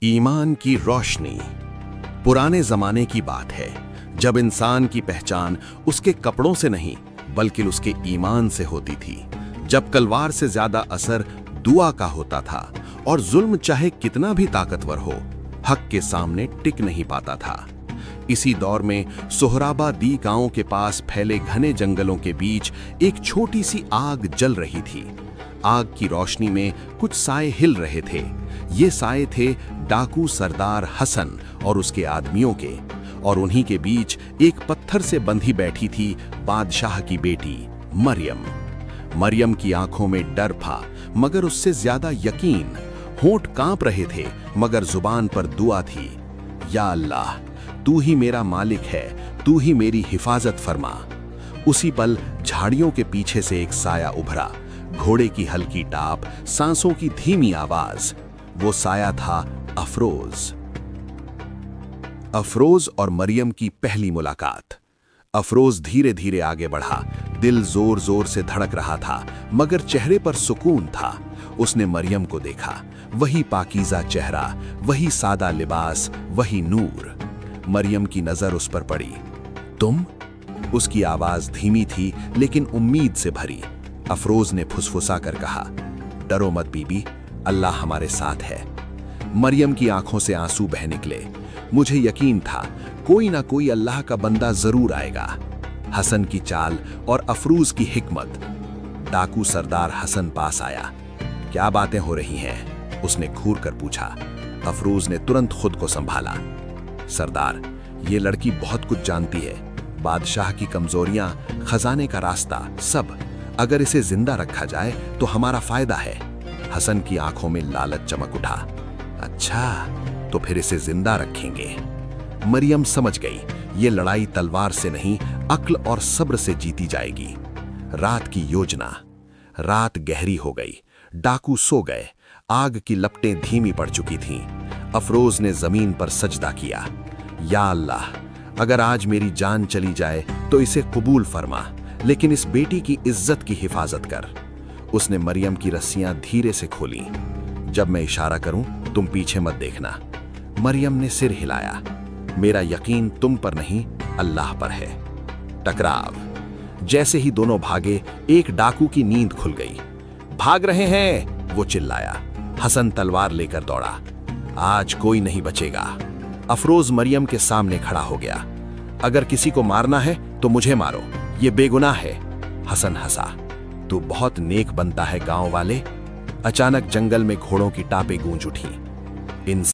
ईमान की रोशनी। पुराने जमाने की बात है जब इंसान की पहचान उसके कपड़ों से नहीं बल्कि उसके ईमान से होती थी। जब तलवार से ज्यादा असर दुआ का होता था और जुल्म चाहे कितना भी ताकतवर हो हक के सामने टिक नहीं पाता था। इसी दौर में सोहराबादी गांव के पास फैले घने जंगलों के बीच एक छोटी सी आग जल रही थी। आग की रोशनी में कुछ साए हिल रहे थे। ये साए थे डाकू सरदार हसन और उसके आदमियों के, और उन्हीं के बीच एक पत्थर से बंधी बैठी थी बादशाह की बेटी मरियम। मरियम की आंखों में डर था मगर उससे ज्यादा यकीन। होंठ कांप रहे थे मगर जुबान पर दुआ थी, या अल्लाह तू ही मेरा मालिक है, तू ही मेरी हिफाजत फरमा। उसी पल झाड़ियों के पीछे से एक साया उभरा, घोड़े की हल्की टाप, सांसों की धीमी आवाज। वो साया था अफरोज। अफरोज और मरियम की पहली मुलाकात। अफरोज धीरे धीरे आगे बढ़ा, दिल जोर जोर से धड़क रहा था मगर चेहरे पर सुकून था। उसने मरियम को देखा, वही पाकीज़ा चेहरा, वही सादा लिबास, वही नूर। मरियम की नजर उस पर पड़ी। तुम? उसकी आवाज धीमी थी लेकिन उम्मीद से भरी। अफरोज ने फुसफुसा कर कहा, डरो मत बीबी, अल्लाह हमारे साथ है। मरियम की आंखों से आंसू बह निकले। मुझे यकीन था कोई ना कोई अल्लाह का बंदा जरूर आएगा। हसन की चाल और अफरोज की हिकमत। डाकू सरदार हसन पास आया। क्या बातें हो रही हैं? उसने घूर कर पूछा। अफरोज ने तुरंत खुद को संभाला। सरदार, ये लड़की बहुत कुछ जानती है, बादशाह की कमजोरियां, खजाने का रास्ता, सब। अगर इसे जिंदा रखा जाए तो हमारा फायदा है। हसन की आंखों में लालच चमक उठा। अच्छा, तो फिर इसे जिंदा रखेंगे। मरियम समझ गई ये लड़ाई तलवार से नहीं अक्ल और सब्र से जीती जाएगी। रात की योजना। रात गहरी हो गई, डाकू सो गए, आग की लपटें धीमी पड़ चुकी थीं। अफरोज ने जमीन पर सजदा किया। या अल्लाह, अगर आज मेरी जान चली जाए तो इसे कबूल फरमा, लेकिन इस बेटी की इज्जत की हिफाजत कर। उसने मरियम की रस्सियां धीरे से खोली। जब मैं इशारा करूं तुम पीछे मत देखना। मरियम ने सिर हिलाया। मेरा यकीन तुम पर नहीं, अल्लाह पर है। टकराव। जैसे ही दोनों भागे एक डाकू की नींद खुल गई। भाग रहे हैं, वो चिल्लाया। हसन तलवार लेकर दौड़ा। आज कोई नहीं बचेगा। अफरोज मरियम के सामने खड़ा हो गया। अगर किसी को मारना है तो मुझे मारो, ये बेगुनाह है। हसन हंसा। तू बहुत नेक बनता है गांव वाले। अचानक जंगल में घोड़ों की टापें गूंज उठी। इन